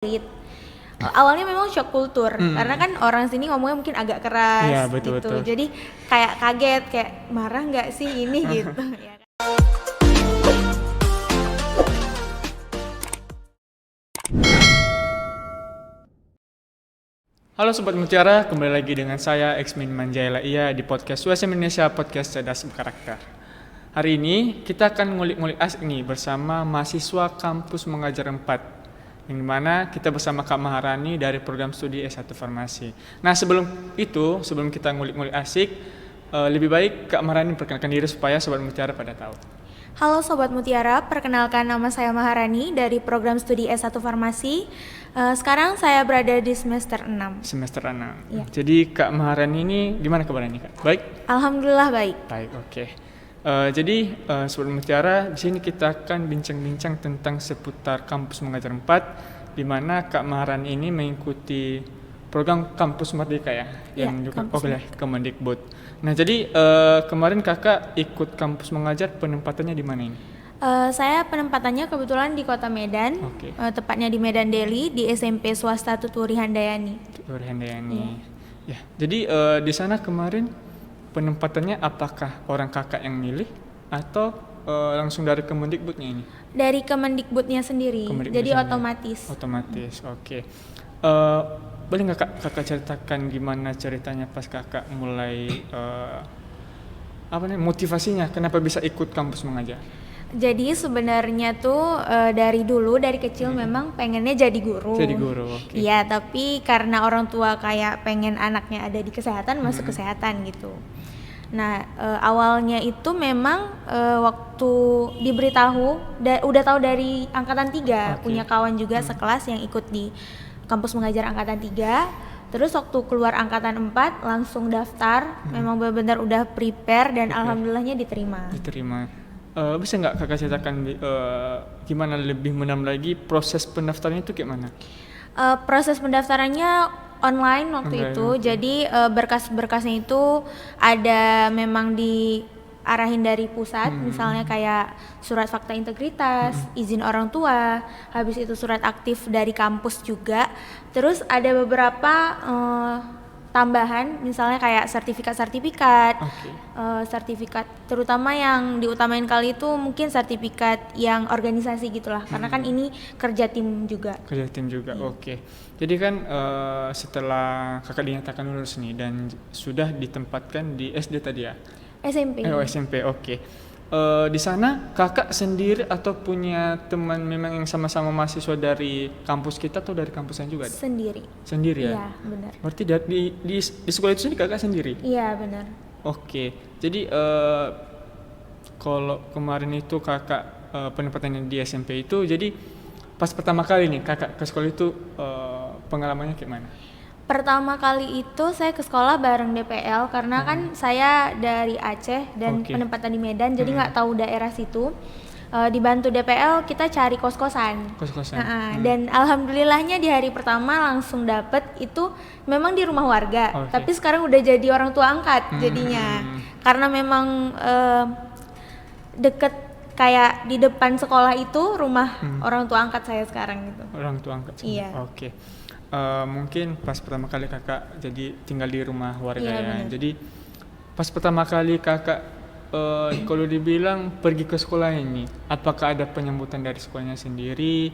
Sulit. Awalnya memang shock kultur karena kan orang sini ngomongnya mungkin agak keras. Iya, betul, gitu. betul. Jadi kayak kaget, kayak marah nggak sih ini gitu. Ya kan? Halo Sobat Mutiara, kembali lagi dengan saya Xmin Manjaila Iya di podcast US Indonesia Podcast Cerdas Berkarakter. Hari ini kita akan ngulik-ngulik asik nih bersama mahasiswa kampus Mengajar 4, yang dimana kita bersama Kak Maharani dari program studi S1 Farmasi. Nah sebelum kita ngulik-ngulik asik, lebih baik Kak Maharani perkenalkan diri supaya Sobat Mutiara pada tahu. Halo Sobat Mutiara, perkenalkan nama saya Maharani dari program studi S1 Farmasi. Sekarang saya berada di semester 6. Semester 6. Iya. Jadi Kak Maharani ini gimana kabarnya Kak? Baik? Alhamdulillah baik. Baik, oke. Jadi Sobat Mutiara, di sini kita akan bincang-bincang tentang seputar kampus Mengajar 4, di mana Kak Maharani ini mengikuti program Kampus Merdeka ya, yang juga oleh Kemendikbud. Nah, jadi kemarin Kakak ikut Kampus Mengajar, penempatannya di mana ini? Saya penempatannya kebetulan di Kota Medan, Oke. tepatnya di Medan Deli, di SMP swasta Tuturi Handayani. Tuturi Handayani. Ya, jadi di sana kemarin penempatannya apakah orang Kakak yang milih atau langsung dari Kemendikbudnya ini? Dari Kemendikbudnya sendiri, Kemendikbud jadi sendiri. otomatis. Otomatis, oke. Boleh nggak kakak ceritakan gimana ceritanya pas kakak mulai motivasinya kenapa bisa ikut kampus mengajar? Jadi sebenarnya tuh dari dulu dari kecil memang pengennya jadi guru. Jadi guru, oke. Iya, tapi karena orang tua kayak pengen anaknya ada di kesehatan, masuk kesehatan gitu. Nah, awalnya itu memang waktu diberitahu, udah tahu dari angkatan 3, Oke. punya kawan juga sekelas yang ikut di kampus mengajar angkatan 3. Terus waktu keluar angkatan 4 langsung daftar, memang benar-benar udah prepare dan alhamdulillahnya diterima. Diterima. Bisa nggak kakak ceritakan gimana lebih mendalam lagi proses pendaftarannya itu kayak mana? Proses pendaftarannya online waktu Online, itu, oke. jadi berkas-berkasnya itu ada memang diarahin dari pusat, misalnya kayak surat fakta integritas, izin orang tua, habis itu surat aktif dari kampus juga, terus ada beberapa tambahan, misalnya kayak sertifikat-sertifikat, Oke. sertifikat terutama yang diutamain kali itu mungkin sertifikat yang organisasi gitulah, karena kan ini kerja tim juga. Kerja tim juga, oke. Jadi kan setelah kakak dinyatakan lulus nih dan sudah ditempatkan di SD tadi ya? SMP. SMP, oke. Di sana kakak sendiri atau punya teman memang yang sama-sama mahasiswa dari kampus kita atau dari kampus yang juga? Sendiri. Sendiri ya? Iya, benar. Berarti di sekolah itu sendiri kakak sendiri? Iya, benar. Oke. Jadi kalau kemarin itu kakak penempatannya di SMP itu, jadi pas pertama kali nih kakak ke sekolah itu pengalamannya kayak mana? Pertama kali itu saya ke sekolah bareng DPL karena kan saya dari Aceh dan Oke. penempatan di Medan, jadi nggak tahu daerah situ. Dibantu DPL kita cari kos-kosan. Kos-kosan. Dan alhamdulillahnya di hari pertama langsung dapet itu memang di rumah warga, Oke. tapi sekarang udah jadi orang tua angkat jadinya. Karena memang deket kayak di depan sekolah itu rumah orang tua angkat saya sekarang gitu. Orang tua angkat sendiri. Iya. Oke. Mungkin pas pertama kali kakak jadi tinggal di rumah warga Iya, ya. benar. Jadi pas pertama kali kakak kalau dibilang pergi ke sekolah ini, apakah ada penyambutan dari sekolahnya sendiri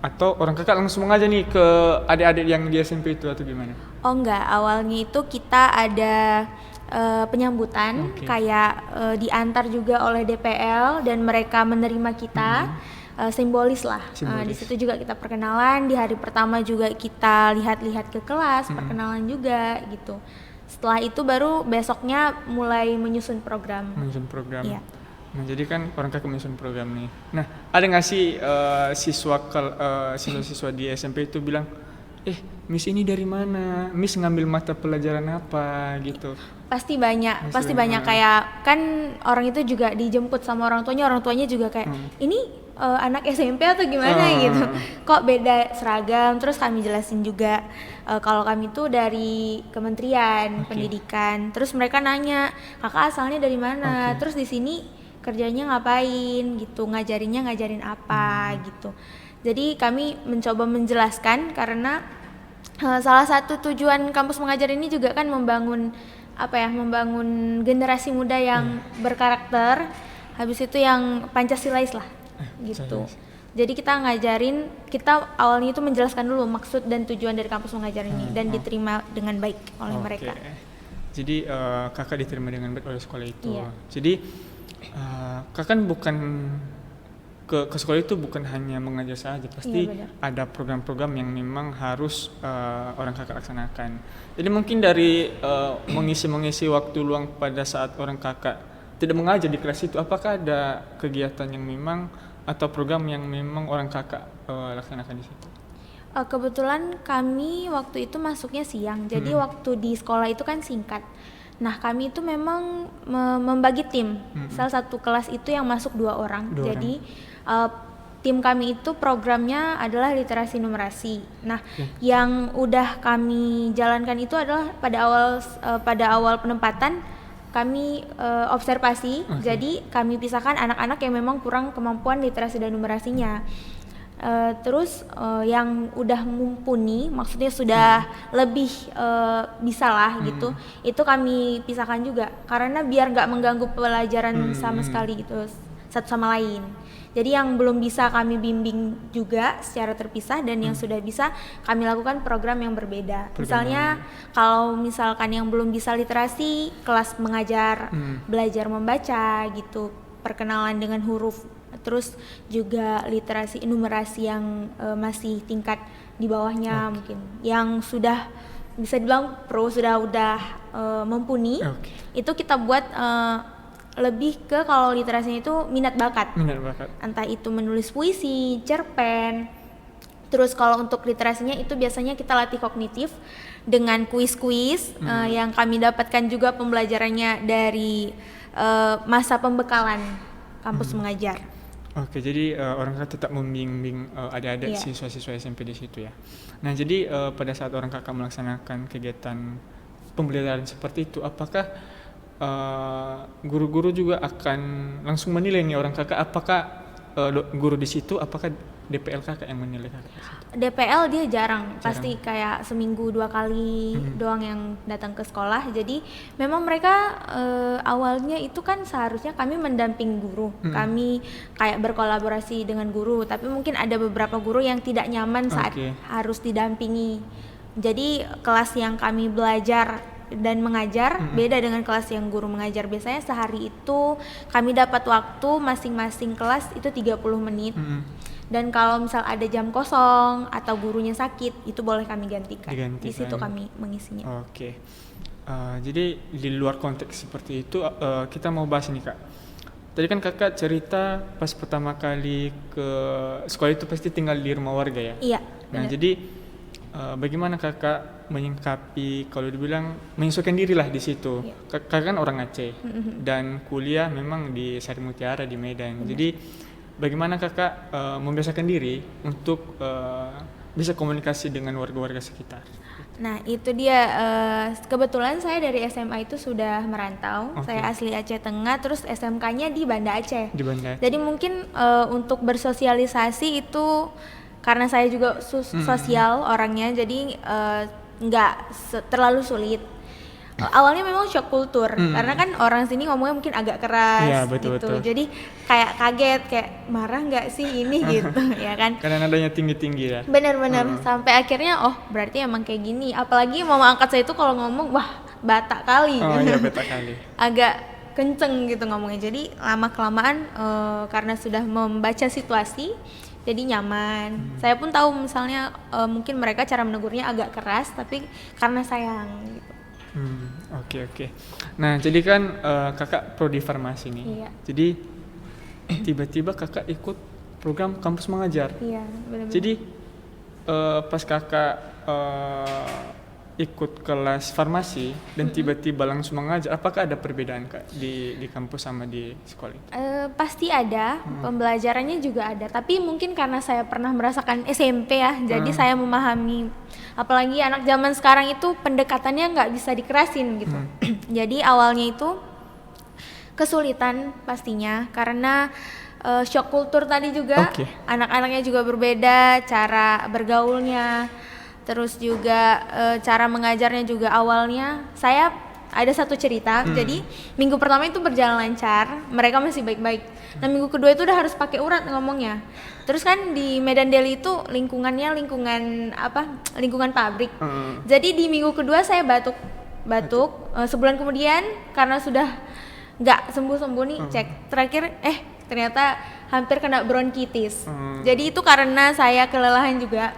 atau orang kakak langsung aja nih ke adik-adik yang di SMP itu atau gimana? Oh enggak, awalnya itu kita ada penyambutan, Oke. kayak diantar juga oleh DPL dan mereka menerima kita. Simbolis lah. Di Simbolis. situ juga kita perkenalan, di hari pertama juga kita lihat-lihat ke kelas, perkenalan juga gitu. Setelah itu baru besoknya mulai menyusun program. Menyusun program. Iya. Nah, jadi kan orang kakak menyusun program nih. Nah, ada nggak sih siswa-siswa di SMP itu bilang, Miss ini dari mana? Miss ngambil mata pelajaran apa gitu? Pasti banyak Pasti banyak. kayak kan orang itu juga dijemput sama orang tuanya juga kayak ini anak SMP atau gimana gitu, kok beda seragam. Terus kami jelasin juga kalau kami tuh dari Kementerian Pendidikan. Terus mereka nanya, kakak asalnya dari mana? Terus di sini kerjanya ngapain gitu, ngajarin apa gitu. Jadi kami mencoba menjelaskan karena salah satu tujuan kampus mengajar ini juga kan membangun membangun generasi muda yang berkarakter, habis itu yang Pancasilais lah gitu. Jadi kita awalnya itu menjelaskan dulu maksud dan tujuan dari kampus mengajar ini dan diterima dengan baik oleh mereka. Jadi kakak diterima dengan baik oleh sekolah itu. Iya. Jadi kakak bukan ke sekolah itu bukan hanya mengajar saja, pasti ada program-program yang memang harus orang kakak laksanakan. Jadi mungkin dari mengisi waktu luang pada saat orang kakak tidak mengajar di kelas itu, apakah ada kegiatan yang memang atau program yang memang orang kakak laksanakan di situ? Kebetulan kami waktu itu masuknya siang, jadi waktu di sekolah itu kan singkat. Nah kami itu memang membagi tim. Salah satu kelas itu yang masuk 2 orang. Jadi tim kami itu programnya adalah literasi numerasi. Nah yang udah kami jalankan itu adalah pada awal penempatan kami observasi. Jadi kami pisahkan anak-anak yang memang kurang kemampuan literasi dan numerasinya. Terus yang udah mumpuni, maksudnya sudah lebih bisa lah gitu, itu kami pisahkan juga karena biar nggak mengganggu pelajaran sama sekali gitu satu sama lain. Jadi yang belum bisa kami bimbing juga secara terpisah dan yang sudah bisa kami lakukan program yang berbeda. Misalnya kalau misalkan yang belum bisa literasi, kelas mengajar belajar membaca gitu, perkenalan dengan huruf. Terus juga literasi numerasi yang masih tingkat di bawahnya mungkin. Yang sudah bisa dibilang sudah mumpuni. Itu kita buat lebih ke kalau literasinya itu minat bakat. Entah itu menulis puisi, cerpen. Terus kalau untuk literasinya itu biasanya kita latih kognitif dengan kuis-kuis yang kami dapatkan juga pembelajarannya dari masa pembekalan kampus mengajar. Oke, jadi orang kakak tetap membimbing adik-adik siswa-siswa SMP di situ ya. Nah, jadi pada saat orang kakak melaksanakan kegiatan pembelajaran seperti itu, apakah guru-guru juga akan langsung menilai nih orang kakak? Apakah guru di situ, apakah DPL kakak yang menilai kakak di situ? DPL dia jarang, pasti kayak seminggu 2 kali doang yang datang ke sekolah. Jadi memang mereka awalnya itu kan seharusnya kami mendamping guru, kami kayak berkolaborasi dengan guru. Tapi mungkin ada beberapa guru yang tidak nyaman saat harus didampingi. Jadi kelas yang kami belajar dan mengajar beda dengan kelas yang guru mengajar. Biasanya sehari itu kami dapat waktu masing-masing kelas itu 30 menit. Dan kalau misal ada jam kosong atau gurunya sakit, itu boleh kami gantikan. Di situ kami mengisinya. Oke. Jadi di luar konteks seperti itu kita mau bahas nih Kak. Tadi kan kakak cerita pas pertama kali ke sekolah itu pasti tinggal di rumah warga ya? Iya. Nah jadi bagaimana kakak menyingkapi kalau dibilang menyesuaikan diri lah di situ? Kakak kan orang Aceh dan kuliah memang di Sari Mutiara di Medan. Jadi bagaimana kakak membiasakan diri untuk bisa komunikasi dengan warga-warga sekitar? Nah itu dia, kebetulan saya dari SMA itu sudah merantau. Saya asli Aceh Tengah, terus SMK-nya di Banda Aceh. Jadi mungkin untuk bersosialisasi itu karena saya juga sosial orangnya, jadi nggak terlalu sulit. Awalnya memang shock kultur karena kan orang sini ngomongnya mungkin agak keras betul. Jadi kayak kaget, kayak marah nggak sih ini gitu ya kan? Karena nadanya tinggi-tinggi ya. Benar-benar sampai akhirnya berarti emang kayak gini. Apalagi mama angkat saya itu kalau ngomong Batak kali. Iya Batak kali. Agak kenceng gitu ngomongnya. Jadi lama kelamaan karena sudah membaca situasi jadi nyaman. Saya pun tahu misalnya mungkin mereka cara menegurnya agak keras, tapi karena sayang gitu. Oke. Nah jadi kan kakak prodi farmasi nih. Iya. Jadi tiba-tiba kakak ikut program kampus mengajar. Iya benar-benar. Jadi pas kakak ikut kelas farmasi dan tiba-tiba langsung mengajar, apakah ada perbedaan Kak di kampus sama di sekolah itu? Pasti ada, pembelajarannya juga ada. Tapi mungkin karena saya pernah merasakan SMP ya, jadi saya memahami. Apalagi anak zaman sekarang itu pendekatannya nggak bisa dikerasin gitu. Jadi awalnya itu kesulitan pastinya karena shock kultur tadi juga. Anak-anaknya juga berbeda, cara bergaulnya, terus juga cara mengajarnya juga. Awalnya saya ada satu cerita, jadi minggu pertama itu berjalan lancar, mereka masih baik-baik. Nah minggu kedua itu udah harus pakai urat ngomongnya. Terus kan di Medan Deli itu lingkungan pabrik. Jadi di minggu kedua saya batuk. Sebulan kemudian karena sudah nggak sembuh nih, cek terakhir ternyata hampir kena bronkitis. Jadi itu karena saya kelelahan juga.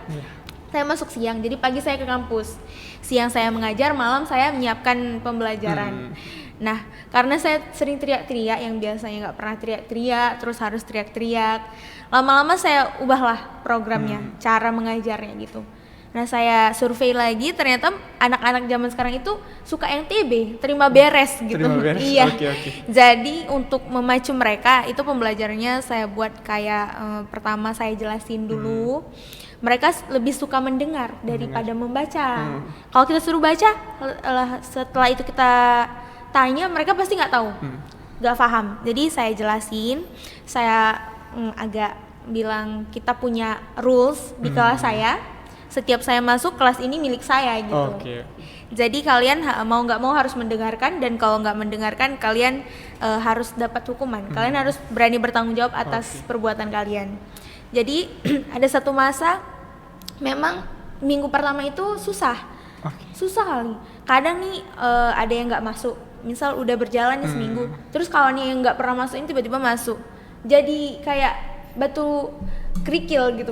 Saya masuk siang, jadi pagi saya ke kampus, siang saya mengajar, malam saya menyiapkan pembelajaran. Nah, karena saya sering teriak-teriak yang biasanya nggak pernah teriak-teriak, terus harus teriak-teriak, lama-lama saya ubahlah programnya, cara mengajarnya gitu. Nah, saya survei lagi, ternyata anak-anak zaman sekarang itu suka yang TB, terima beres gitu. Iya. Okay. Jadi untuk memacu mereka, itu pembelajarannya saya buat kayak pertama saya jelasin dulu. Mereka lebih suka mendengar daripada membaca. Kalau kita suruh baca, setelah itu kita tanya, mereka pasti nggak tahu, nggak paham. Jadi saya jelasin, saya agak bilang kita punya rules di kelas saya. Setiap saya masuk, kelas ini milik saya gitu. Jadi kalian mau nggak mau harus mendengarkan, dan kalau nggak mendengarkan kalian harus dapat hukuman. Kalian harus berani bertanggung jawab atas perbuatan kalian. Jadi ada satu masa memang minggu pertama itu susah kali. Kadang nih ada yang nggak masuk, misal udah berjalan seminggu, terus kawannya yang nggak pernah masuk ini tiba-tiba masuk. Jadi kayak batu kerikil gitu.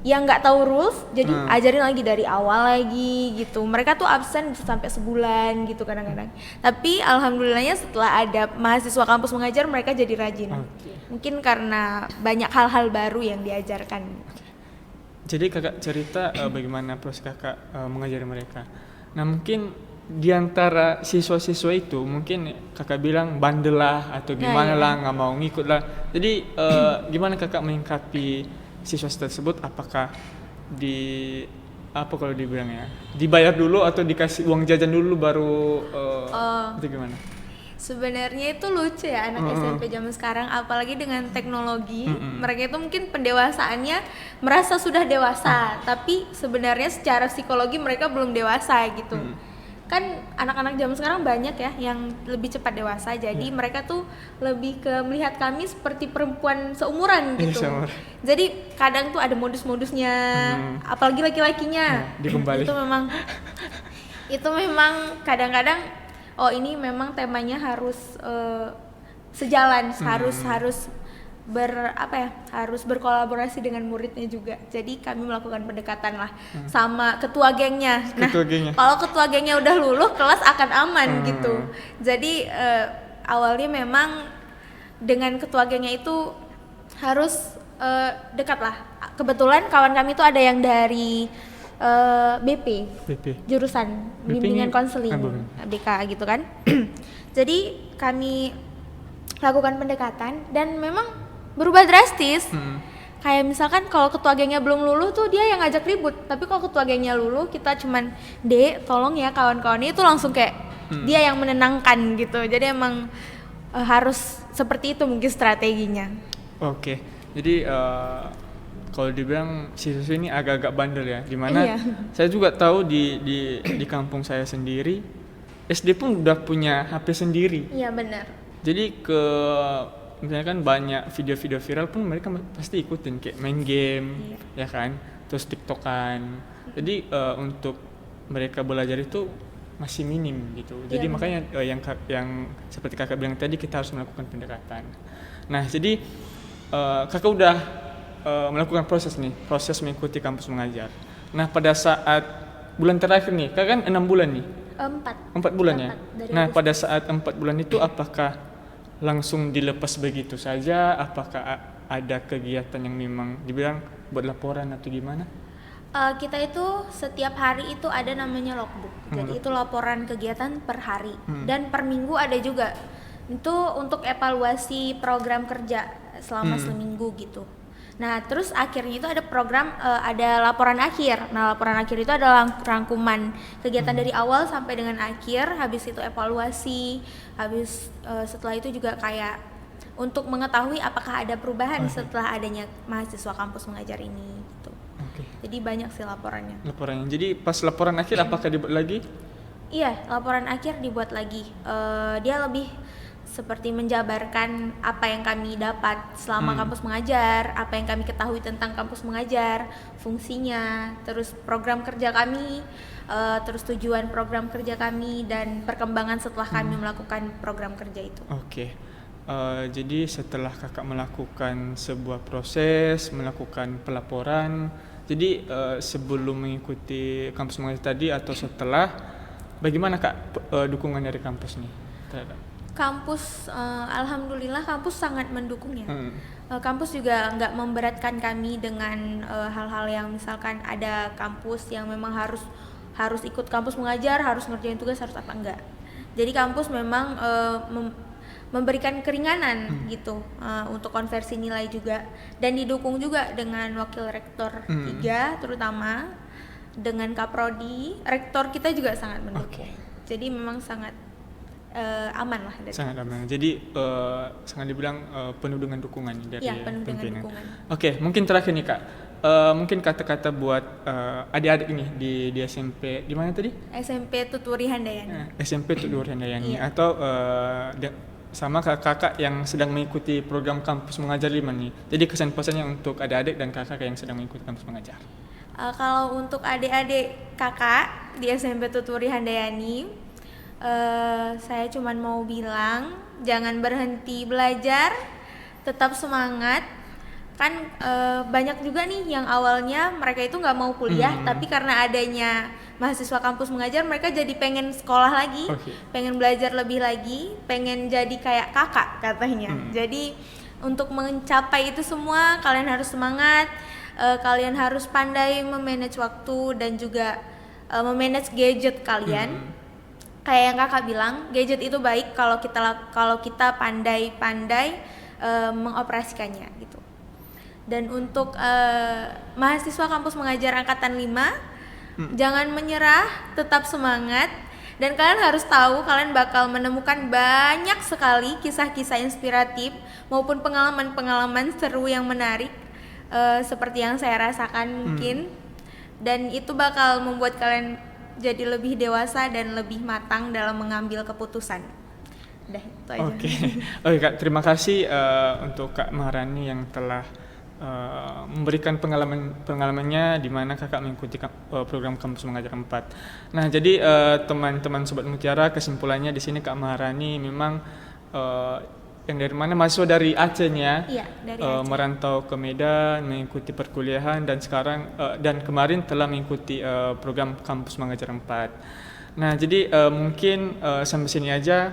Yang nggak tahu rules, jadi ajarin lagi dari awal lagi gitu. Mereka tuh absen bisa sampai sebulan gitu kadang-kadang. Tapi alhamdulillahnya setelah ada mahasiswa kampus mengajar, mereka jadi rajin. Mungkin karena banyak hal-hal baru yang diajarkan. Jadi kakak cerita bagaimana proses kakak mengajari mereka. Nah mungkin di antara siswa-siswa itu mungkin kakak bilang bandel lah atau gimana lah, nggak mau ngikut lah. Jadi gimana kakak menyikapi siswa tersebut? Apakah kalau dibilang ya dibayar dulu atau dikasih uang jajan dulu baru itu gimana? Sebenarnya itu lucu ya anak SMP zaman sekarang, apalagi dengan teknologi. Mereka itu mungkin pendewasaannya merasa sudah dewasa, tapi sebenarnya secara psikologi mereka belum dewasa gitu. Kan anak-anak zaman sekarang banyak ya yang lebih cepat dewasa, jadi mereka tuh lebih ke melihat kami seperti perempuan seumuran gitu. Jadi kadang tuh ada modus-modusnya, apalagi laki-lakinya. Itu memang kadang-kadang ini memang temanya harus sejalan, harus berkolaborasi dengan muridnya juga. Jadi kami melakukan pendekatan lah sama ketua gengnya. Kalau ketua gengnya udah luluh, kelas akan aman gitu. Jadi awalnya memang dengan ketua gengnya itu harus dekat lah. Kebetulan kawan kami itu ada yang dari BP, jurusan bimbingan konseling BK gitu kan. Jadi kami lakukan pendekatan dan memang berubah drastis. Kayak misalkan kalau ketua gengnya belum luluh tuh dia yang ngajak ribut, tapi kalau ketua gengnya luluh kita cuman tolong ya kawan-kawannya, itu langsung kayak dia yang menenangkan gitu. Jadi emang harus seperti itu mungkin strateginya. Jadi kalau dibilang siswa ini agak-agak bandel ya, dimana saya juga tahu di kampung saya sendiri SD pun udah punya HP sendiri. Iya benar. Jadi misalnya kan banyak video-video viral pun mereka pasti ikutin, kayak main game, ya kan, terus TikTokan. Jadi untuk mereka belajar itu masih minim gitu. Jadi makanya yang seperti kakak bilang tadi, kita harus melakukan pendekatan. Nah jadi kakak udah melakukan proses mengikuti kampus mengajar. Nah pada saat bulan terakhir nih, kakak kan 6 bulan nih. 4 bulan ya. Nah pada saat 4 bulan itu apakah langsung dilepas begitu saja? Apakah ada kegiatan yang memang dibilang buat laporan atau gimana? Kita itu setiap hari itu ada namanya logbook. Jadi itu laporan kegiatan per hari dan per minggu ada juga. Itu untuk evaluasi program kerja selama seminggu gitu. Nah terus akhirnya itu ada program, ada laporan akhir. Nah laporan akhir itu adalah rangkuman kegiatan dari awal sampai dengan akhir. Habis itu evaluasi, setelah itu juga kayak untuk mengetahui apakah ada perubahan setelah adanya mahasiswa kampus mengajar ini gitu. Jadi banyak sih laporannya. Jadi pas laporan akhir apakah dibuat lagi? Iya, laporan akhir dibuat lagi. Dia lebih seperti menjabarkan apa yang kami dapat selama kampus mengajar, apa yang kami ketahui tentang kampus mengajar, fungsinya, terus program kerja kami, terus tujuan program kerja kami dan perkembangan setelah kami melakukan program kerja itu. Jadi setelah kakak melakukan sebuah proses, melakukan pelaporan, jadi sebelum mengikuti kampus mengajar tadi atau setelah, bagaimana kak dukungan dari kampus nih terhadap? Kampus, alhamdulillah kampus sangat mendukung ya. Kampus juga nggak memberatkan kami dengan hal-hal yang misalkan ada kampus yang memang harus ikut kampus mengajar, harus ngerjain tugas, harus apa enggak. Jadi kampus memang memberikan keringanan gitu untuk konversi nilai juga, dan didukung juga dengan wakil rektor 3 terutama, dengan kaprodi, rektor kita juga sangat mendukung. Jadi memang sangat aman lah dari sangat aman. Jadi sangat dibilang penuh dengan dukungan dari penuh dengan pimpinan. dukungan. Mungkin terakhir nih kak, mungkin kata-kata buat adik-adik ini di SMP di mana tadi? SMP Tuturi Handayani. SMP Tuturi Handayani atau sama kakak yang sedang mengikuti program kampus mengajar 5 nih. Jadi kesan pesannya untuk adik-adik dan kakak yang sedang mengikuti kampus mengajar. Kalau untuk adik-adik kakak di SMP Tuturi Handayani, saya cuman mau bilang jangan berhenti belajar, tetap semangat. Kan banyak juga nih yang awalnya mereka itu nggak mau kuliah, tapi karena adanya mahasiswa kampus mengajar, mereka jadi pengen sekolah lagi, pengen belajar lebih lagi, pengen jadi kayak kakak katanya. Jadi untuk mencapai itu semua kalian harus semangat, kalian harus pandai memanage waktu dan juga memanage gadget kalian. Kayak yang kakak bilang, gadget itu baik kalau kita pandai-pandai mengoperasikannya gitu. Dan untuk mahasiswa kampus mengajar angkatan 5, jangan menyerah, tetap semangat, dan kalian harus tahu kalian bakal menemukan banyak sekali kisah-kisah inspiratif maupun pengalaman-pengalaman seru yang menarik seperti yang saya rasakan mungkin, dan itu bakal membuat kalian jadi lebih dewasa dan lebih matang dalam mengambil keputusan. Udah itu aja. Oke Kak, terima kasih untuk Kak Maharani yang telah memberikan pengalamannya di mana kakak mengikuti program kampus mengajar 4. Nah, jadi teman-teman Sobat Mutiara, kesimpulannya di sini Kak Maharani memang yang dari mana, mahasiswa dari Aceh-nya, dari Aceh. merantau ke Medan mengikuti perkuliahan dan sekarang dan kemarin telah mengikuti program kampus mengajar 4. Nah, jadi mungkin sampai sini aja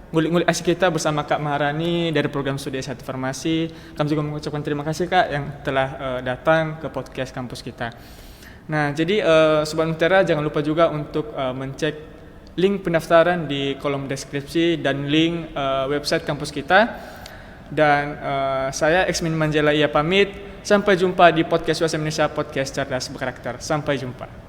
ngulik-ngulik asik kita bersama Kak Maharani dari program studi S1 Farmasi. Kami juga mengucapkan terima kasih Kak yang telah datang ke podcast kampus kita. Nah, jadi Sobat Mutiara jangan lupa juga untuk mencek link pendaftaran di kolom deskripsi dan link website kampus kita. Dan saya Eksmin Manjela Ia pamit. Sampai jumpa di podcast UAS Indonesia, podcast cerdas berkarakter. Sampai jumpa.